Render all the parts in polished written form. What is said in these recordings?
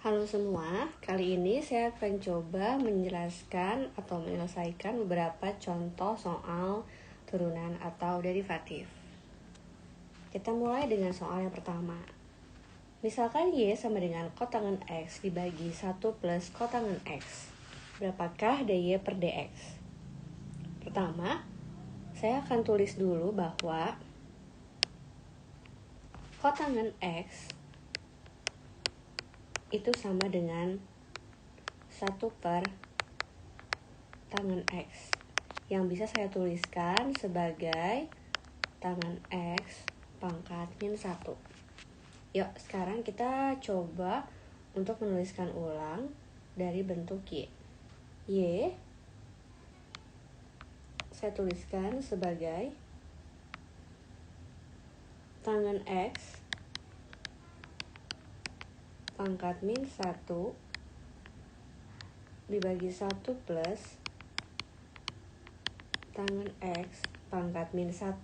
Halo semua, kali ini saya akan coba menjelaskan atau menyelesaikan beberapa contoh soal turunan atau derivatif. Kita mulai dengan soal yang pertama. Misalkan Y sama dengan kotangen X dibagi 1 plus kotangen X. Berapakah dy per dx? Pertama, saya akan tulis dulu bahwa kotangen X itu sama dengan 1 per tangen X, yang bisa saya tuliskan sebagai tangen X pangkat min 1. Yuk, sekarang kita coba untuk menuliskan ulang dari bentuk Y. Y saya tuliskan sebagai tangen X pangkat min 1 dibagi 1 plus tangen X pangkat min 1.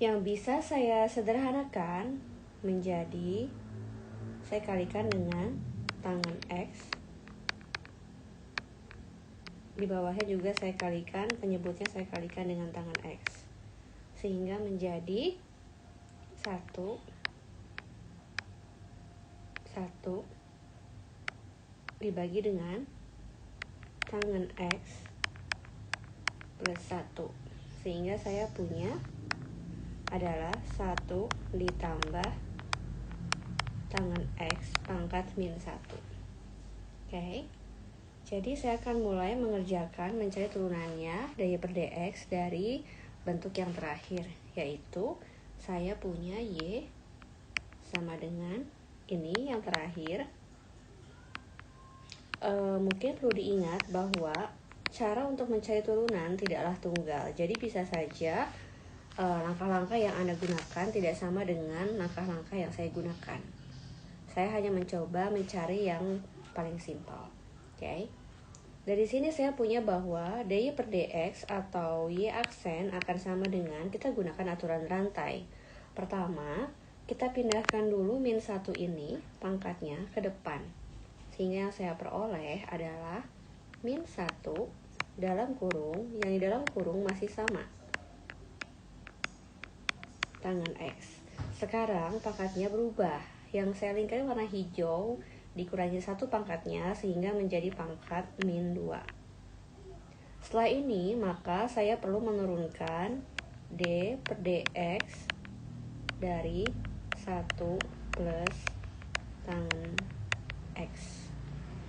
Yang bisa saya sederhanakan menjadi, saya kalikan dengan tangen X. Di bawahnya juga saya kalikan, penyebutnya saya kalikan dengan tangen X. Sehingga menjadi 1 dibagi dengan tangen X plus 1. Sehingga saya punya adalah 1 ditambah tangen X pangkat min 1. Oke. Jadi saya akan mulai mengerjakan mencari turunannya dy per dx dari bentuk yang terakhir, yaitu saya punya Y sama dengan ini yang terakhir. Mungkin perlu diingat bahwa cara untuk mencari turunan tidaklah tunggal. Jadi bisa saja langkah-langkah yang Anda gunakan tidak sama dengan langkah-langkah yang saya gunakan. Saya hanya mencoba mencari yang paling simpel. Oke. Dari sini saya punya bahwa dy per dx atau y aksen akan sama dengan, kita gunakan aturan rantai. Pertama, kita pindahkan dulu min 1 ini pangkatnya ke depan. Sehingga yang saya peroleh adalah min 1 dalam kurung, yang di dalam kurung masih sama tangen X. Sekarang pangkatnya berubah. Yang saya lingkarin warna hijau, dikurangi 1 pangkatnya sehingga menjadi pangkat min 2. Setelah ini maka saya perlu menurunkan d per dx dari 1 plus tangen X.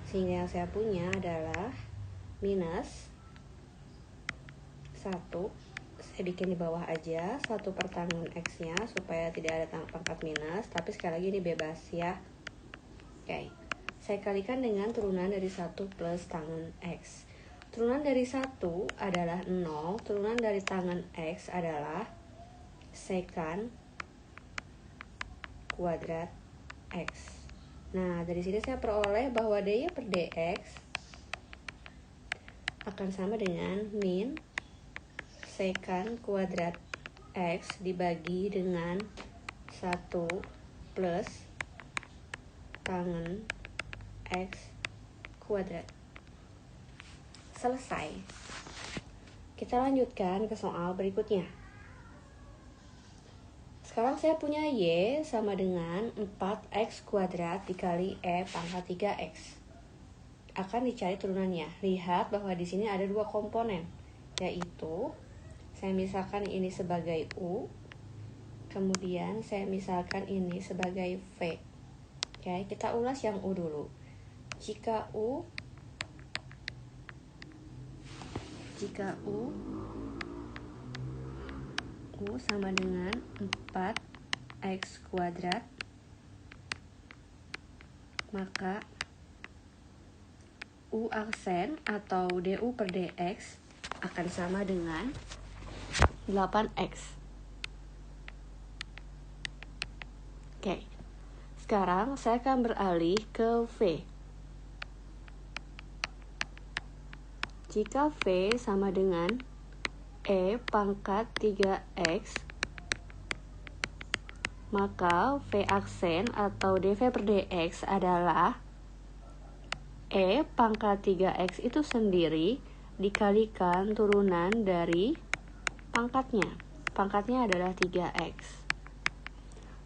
Sehingga yang saya punya adalah minus 1. Saya bikin di bawah aja 1 per tangen X nya supaya tidak ada pangkat minus, tapi sekali lagi ini bebas ya. Oke. Saya kalikan dengan turunan dari 1 plus tangen X. Turunan dari 1 adalah 0, turunan dari tangen X adalah secant kuadrat X. Nah, dari sini saya peroleh bahwa dy per dx akan sama dengan min secant kuadrat X dibagi dengan 1 plus tangen X kuadrat. Selesai. Kita lanjutkan ke soal berikutnya. Sekarang saya punya Y sama dengan 4X kuadrat dikali E pangkat 3X. Akan dicari turunannya. Lihat bahwa di sini ada 2 komponen, yaitu saya misalkan ini sebagai U, kemudian saya misalkan ini sebagai V. Oke, kita ulas yang U dulu. Jika U sama dengan 4X kuadrat, maka U aksen atau du per dx akan sama dengan 8X. Oke. Sekarang saya akan beralih ke V. Jika V sama dengan E pangkat 3X, Maka V aksen atau dV per dx adalah E pangkat 3x itu sendiri dikalikan turunan dari pangkatnya. Pangkatnya adalah 3x.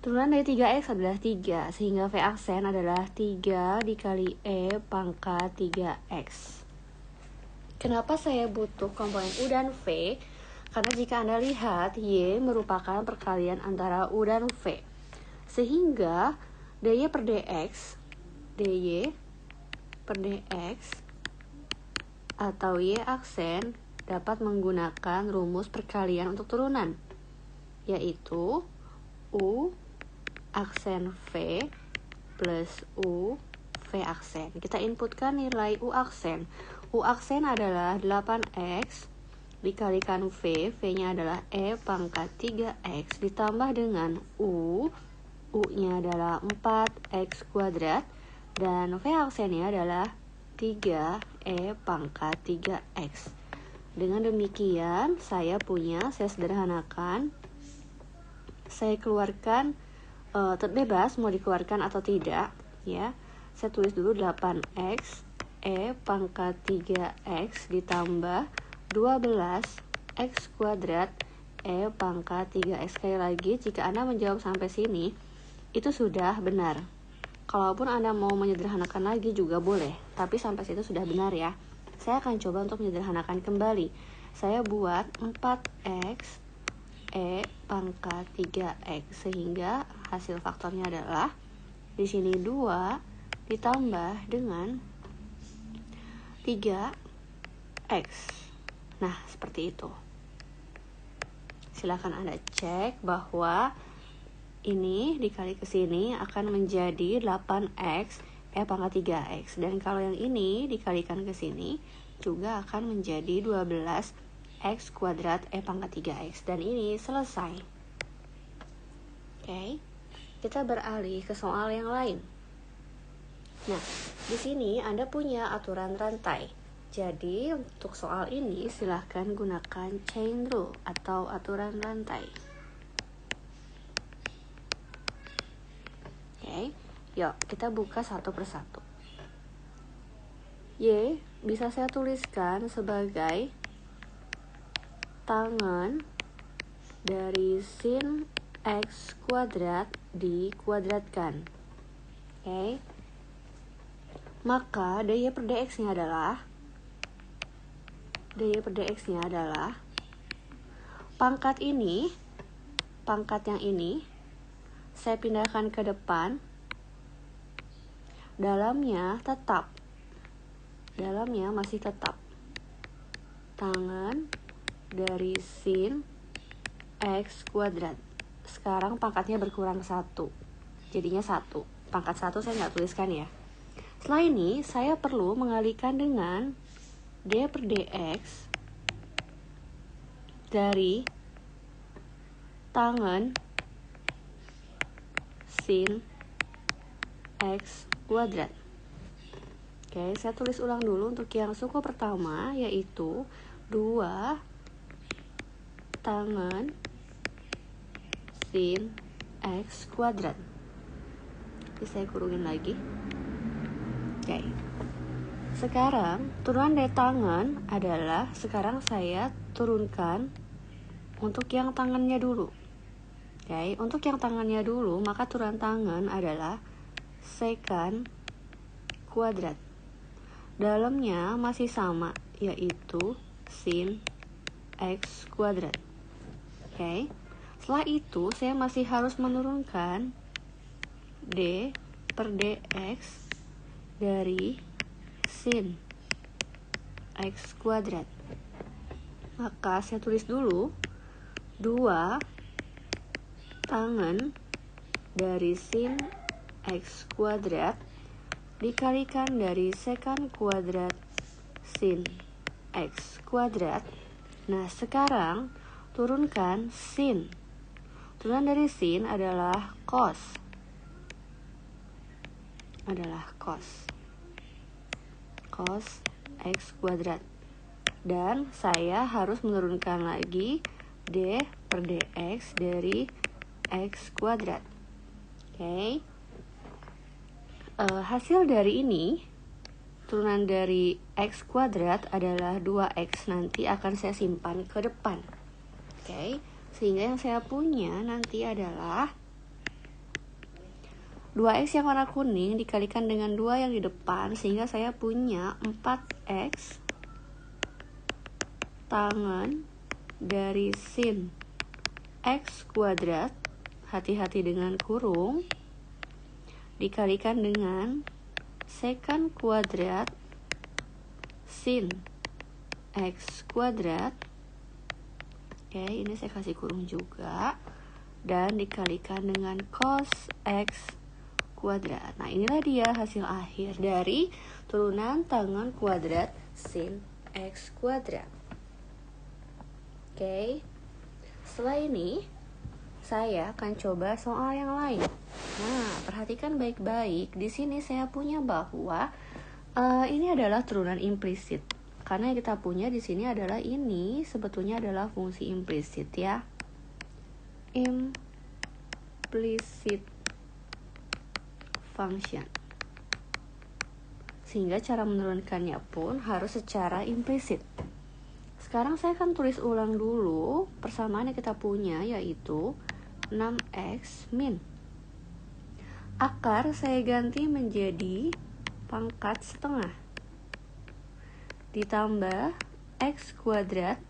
Turunan dari 3x adalah 3, sehingga V aksen adalah 3 dikali E pangkat 3x. Kenapa saya butuh komponen U dan V? Karena jika Anda lihat, Y merupakan perkalian antara U dan V. Sehingga dy per dx atau Y aksen dapat menggunakan rumus perkalian untuk turunan, yaitu U aksen V plus U V aksen. Kita inputkan nilai U aksen. U aksen adalah 8x dikalikan V, V-nya adalah E pangkat 3x ditambah dengan U-nya adalah 4x kuadrat, dan V aksennya adalah 3E pangkat 3x. Dengan demikian, saya sederhanakan, saya keluarkan, bebas mau dikeluarkan atau tidak, ya. Saya tulis dulu 8x E pangkat 3x ditambah 12x kuadrat E pangkat 3x. Sekali lagi, jika Anda menjawab sampai sini, itu sudah benar. Kalaupun Anda mau menyederhanakan lagi juga boleh, tapi sampai situ sudah benar ya. Saya akan coba untuk menyederhanakan kembali. Saya buat 4x E pangkat 3x, sehingga hasil faktornya adalah di sini 2 ditambah dengan 3x. Nah, seperti itu. Silakan Anda cek bahwa ini dikali ke sini akan menjadi 8x E pangkat 3x. Dan kalau yang ini dikalikan ke sini juga akan menjadi 12x kuadrat E pangkat 3x. Dan ini selesai. Oke. Kita beralih ke soal yang lain. Nah, di sini Anda punya aturan rantai. Jadi, untuk soal ini silahkan gunakan chain rule atau aturan rantai. Oke, yuk kita buka satu persatu. Y bisa saya tuliskan sebagai tangan dari sin x kuadrat dikuadratkan. Oke. Maka dy per dx-nya adalah pangkat yang ini saya pindahkan ke depan, dalamnya masih tetap tangan dari sin x kuadrat. Sekarang pangkatnya berkurang 1, jadinya 1. Pangkat 1 saya nggak tuliskan ya. Setelah ini saya perlu mengalihkan dengan dy per dx dari tangan sin x kuadrat. Oke, saya tulis ulang dulu untuk yang suku pertama, yaitu 2 tangan sin x kuadrat. Jadi saya kurungin lagi. Oke. Sekarang turunan dari tangan adalah, sekarang saya turunkan untuk yang tangannya dulu. Oke, untuk yang tangannya dulu, maka turunan tangan adalah secant kuadrat. Dalamnya masih sama, yaitu sin x kuadrat. Oke. Setelah itu saya masih harus menurunkan d per dx dari sin x kuadrat. Maka saya tulis dulu 2 tangan dari sin x kuadrat dikalikan dari secant kuadrat sin x kuadrat. Nah, sekarang turunkan sin. Turunan dari sin adalah cos. Cos x kuadrat. Dan saya harus menurunkan lagi d per dx dari x kuadrat. Oke. Hasil dari ini, turunan dari X kuadrat adalah 2X, nanti akan saya simpan ke depan. Oke. Sehingga yang saya punya nanti adalah 2X yang warna kuning dikalikan dengan 2 yang di depan, sehingga saya punya 4X tangan dari sin X kuadrat, hati-hati dengan kurung, dikalikan dengan secant kuadrat sin X kuadrat. Oke, ini saya kasih kurung juga, dan dikalikan dengan cos X kuadrat. Nah, inilah dia hasil akhir dari turunan tangan kuadrat sin X kuadrat. Oke. Setelah ini saya akan coba soal yang lain. Nah, perhatikan baik-baik. Di sini saya punya bahwa ini adalah turunan implisit. Karena yang kita punya di sini adalah ini sebetulnya adalah fungsi implisit ya. Implicit function. Sehingga cara menurunkannya pun harus secara implisit. Sekarang saya akan tulis ulang dulu persamaan yang kita punya, yaitu 6X min. Akar saya ganti menjadi pangkat setengah, ditambah X kuadrat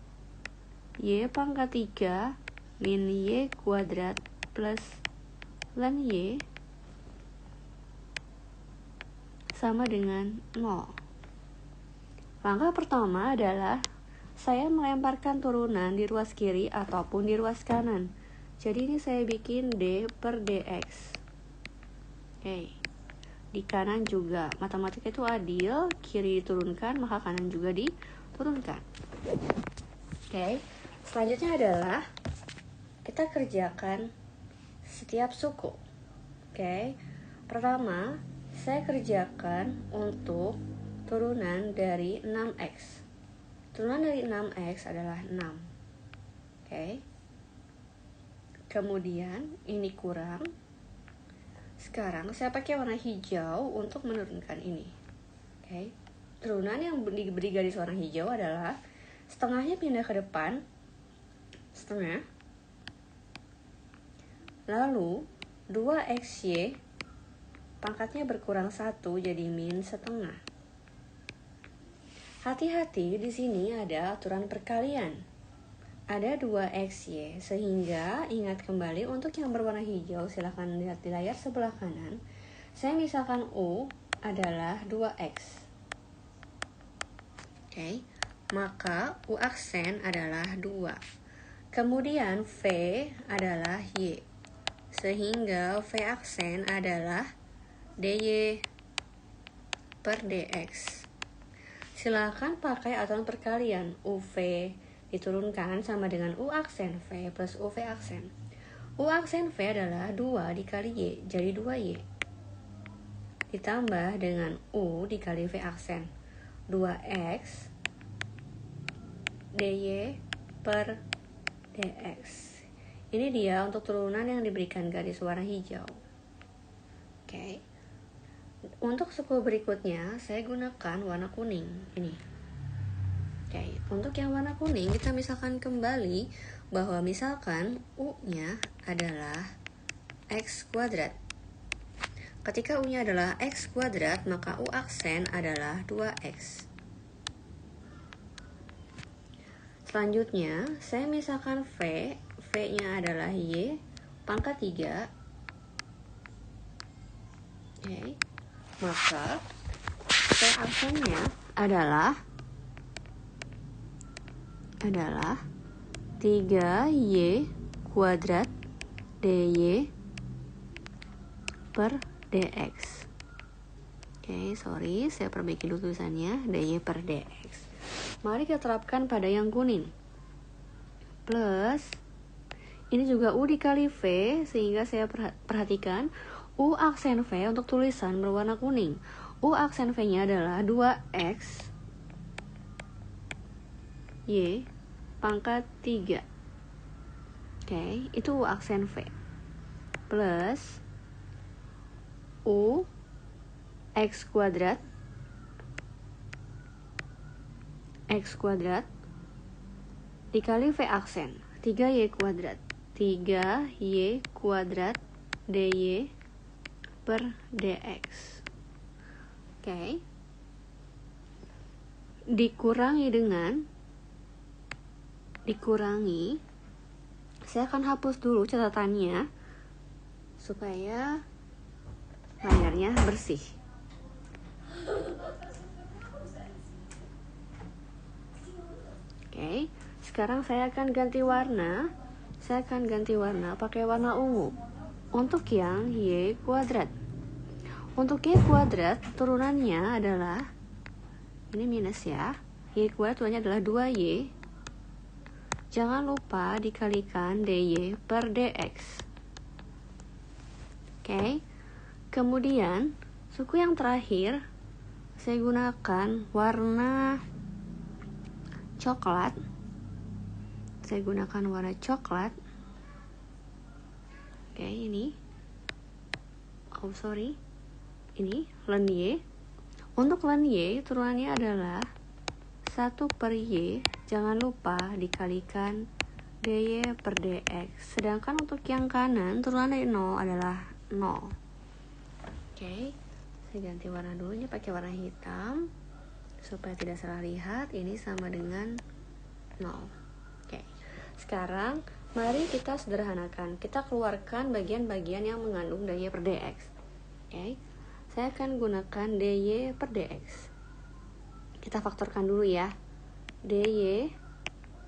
Y pangkat 3 min Y kuadrat plus ln Y sama dengan 0. Langkah pertama adalah saya melemparkan turunan di ruas kiri ataupun di ruas kanan. Jadi ini saya bikin D per DX. Oke. Di kanan juga, matematika itu adil, kiri diturunkan maka kanan juga diturunkan. Oke. Selanjutnya adalah kita kerjakan setiap suku. Oke. Pertama, saya kerjakan untuk turunan dari 6X. Turunan dari 6X adalah 6. Oke. Kemudian ini kurang. Sekarang saya pakai warna hijau untuk menurunkan ini. Oke. Turunan yang diberi garis warna hijau adalah setengahnya pindah ke depan, setengah. Lalu 2XY pangkatnya berkurang 1 jadi min setengah. Hati-hati, di sini ada aturan perkalian. Ada 2XY, sehingga ingat kembali untuk yang berwarna hijau, silahkan lihat di layar sebelah kanan. Saya misalkan U adalah 2X. Oke, maka U aksen adalah 2. Kemudian V adalah Y, sehingga V aksen adalah DY per DX. Silakan pakai aturan perkalian. UV diturunkan sama dengan U aksen V plus UV aksen. U aksen V adalah 2 dikali Y, jadi 2Y. Ditambah dengan U dikali V aksen, 2X DY per DX. Ini dia untuk turunan yang diberikan garis warna hijau. Oke. Untuk suku berikutnya, saya gunakan warna kuning ini. Oke, untuk yang warna kuning kita misalkan kembali bahwa misalkan U-nya adalah X kuadrat. Ketika U-nya adalah X kuadrat, maka U aksen adalah 2X. Selanjutnya, saya misalkan V-nya adalah Y pangkat 3. Oke. Maka V aksennya adalah 3Y kuadrat DY per DX. Oke, sorry, saya perbaiki dulu tulisannya, DY per DX. Mari kita terapkan pada yang kuning. Plus, ini juga U dikali V, sehingga saya perhatikan U aksen V untuk tulisan berwarna kuning. U aksen V-nya adalah 2X Y pangkat 3. Oke, itu U aksen V. Plus U X kuadrat dikali V aksen 3Y kuadrat dy per dx. Oke. Dikurangi, saya akan hapus dulu catatannya supaya layarnya bersih. Oke, sekarang saya akan ganti warna. Pakai warna ungu. Untuk yang Y kuadrat. Untuk Y kuadrat turunannya adalah, ini minus ya, Y kuadrat turunannya adalah 2Y. Jangan lupa dikalikan dy per dx. Oke. Kemudian suku yang terakhir saya gunakan warna coklat. Oke, ini. Ini len Y. Untuk len Y turunannya adalah 1 per Y. Jangan lupa dikalikan dy per dx. Sedangkan untuk yang kanan turunan dari 0 adalah 0. Oke, saya ganti warna dulu, ini pakai warna hitam supaya tidak salah lihat. Ini sama dengan 0. Oke, sekarang mari kita sederhanakan. Kita keluarkan bagian-bagian yang mengandung dy per dx. Oke, saya akan gunakan dy per dx. Kita faktorkan dulu ya. dy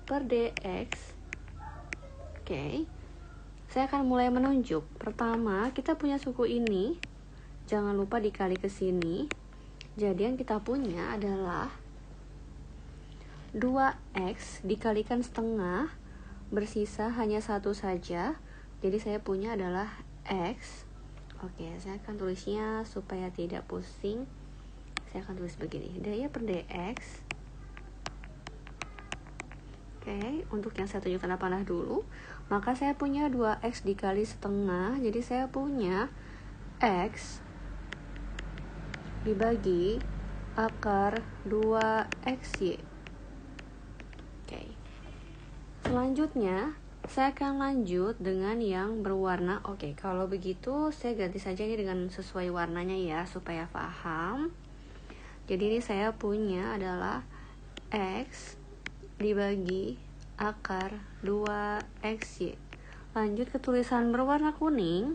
per dx. Oke, saya akan mulai menunjuk. Pertama, kita punya suku ini, jangan lupa dikali ke sini. Jadi yang kita punya adalah 2x dikalikan setengah, bersisa hanya 1 saja. Jadi saya punya adalah x. Oke, saya akan tulisnya supaya tidak pusing. Saya akan tulis begini, dy per dx. Oke, untuk yang saya tunjukkan panah dulu, maka saya punya 2x dikali setengah. Jadi saya punya x dibagi akar 2xy. Oke. Selanjutnya, saya akan lanjut dengan yang berwarna. Oke, kalau begitu saya ganti saja ini dengan sesuai warnanya ya, supaya paham. Jadi ini saya punya adalah x dibagi akar 2xy. Lanjut ke tulisan berwarna kuning.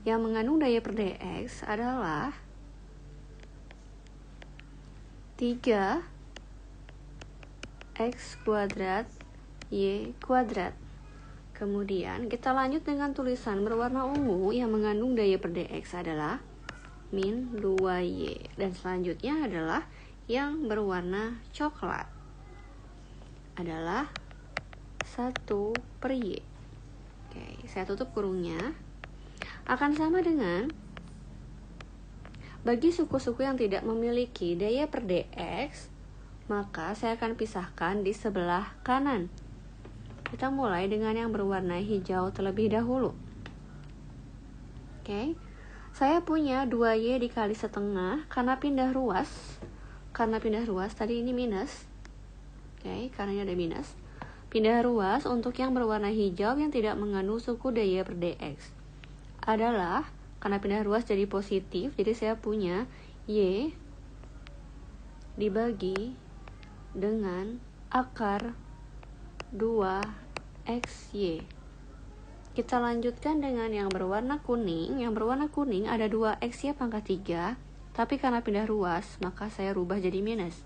Yang mengandung dy per dx adalah 3x kuadrat y kuadrat. Kemudian kita lanjut dengan tulisan berwarna ungu yang mengandung dy per dx adalah min 2y. Dan selanjutnya adalah yang berwarna coklat adalah 1 per y. Oke, saya tutup kurungnya. Akan sama dengan bagi suku-suku yang tidak memiliki dy per dx, maka saya akan pisahkan di sebelah kanan. Kita mulai dengan yang berwarna hijau terlebih dahulu. Oke, saya punya 2y dikali setengah karena pindah ruas. Tadi ini minus. Oke, karena ini ada minus. Pindah ruas untuk yang berwarna hijau yang tidak mengandung suku dy per dx adalah, karena pindah ruas jadi positif, jadi saya punya y dibagi dengan akar 2xy. Kita lanjutkan dengan yang berwarna kuning. Yang berwarna kuning ada 2xy pangkat 3, tapi karena pindah ruas maka saya rubah jadi minus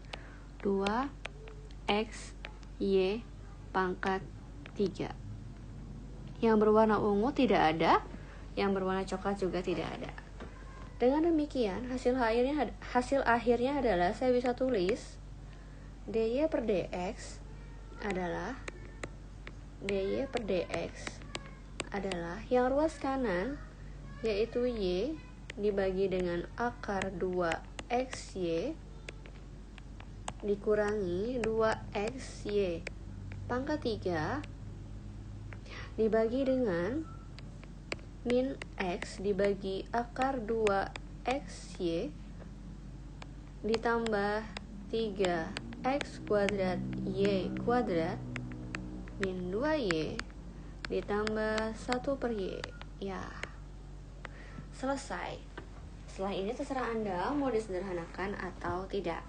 2xy pangkat 3. Yang berwarna ungu tidak ada, yang berwarna coklat juga tidak ada. Dengan demikian hasil akhirnya adalah saya bisa tulis dy per dx adalah yang ruas kanan yaitu y dibagi dengan akar 2xy dikurangi 2xy pangkat 3 dibagi dengan min X dibagi akar 2XY ditambah 3X kuadrat Y kuadrat min 2Y ditambah 1 per Y. Ya, selesai. Setelah ini terserah Anda mau disederhanakan atau tidak.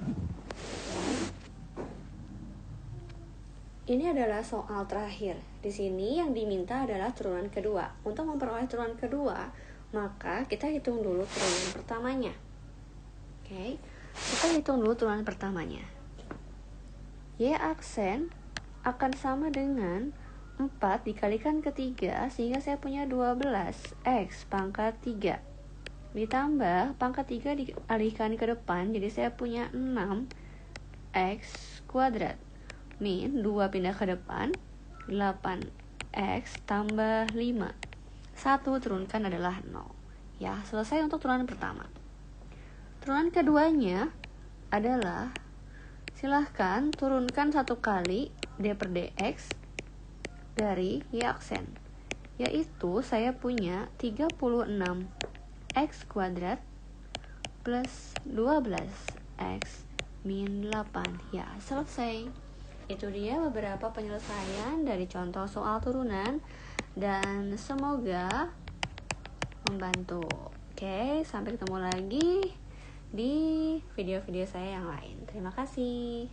Ini adalah soal terakhir. Di sini yang diminta adalah turunan kedua. Untuk memperoleh turunan kedua, maka kita hitung dulu turunan pertamanya. Oke, kita hitung dulu turunan pertamanya. Y aksen akan sama dengan 4 dikalikan ke 3, sehingga saya punya 12X pangkat 3. Ditambah pangkat 3 dialihkan ke depan, jadi saya punya 6X kuadrat. Min 2 pindah ke depan, 8X tambah 5. 1 turunkan adalah 0. Ya, selesai untuk turunan pertama. Turunan keduanya adalah, silahkan turunkan 1 kali D per dx dari Y aksen. Yaitu saya punya 36X kuadrat plus 12X min 8. Ya, selesai. Itu dia beberapa penyelesaian dari contoh soal turunan dan semoga membantu. Oke, sampai ketemu lagi di video-video saya yang lain. Terima kasih.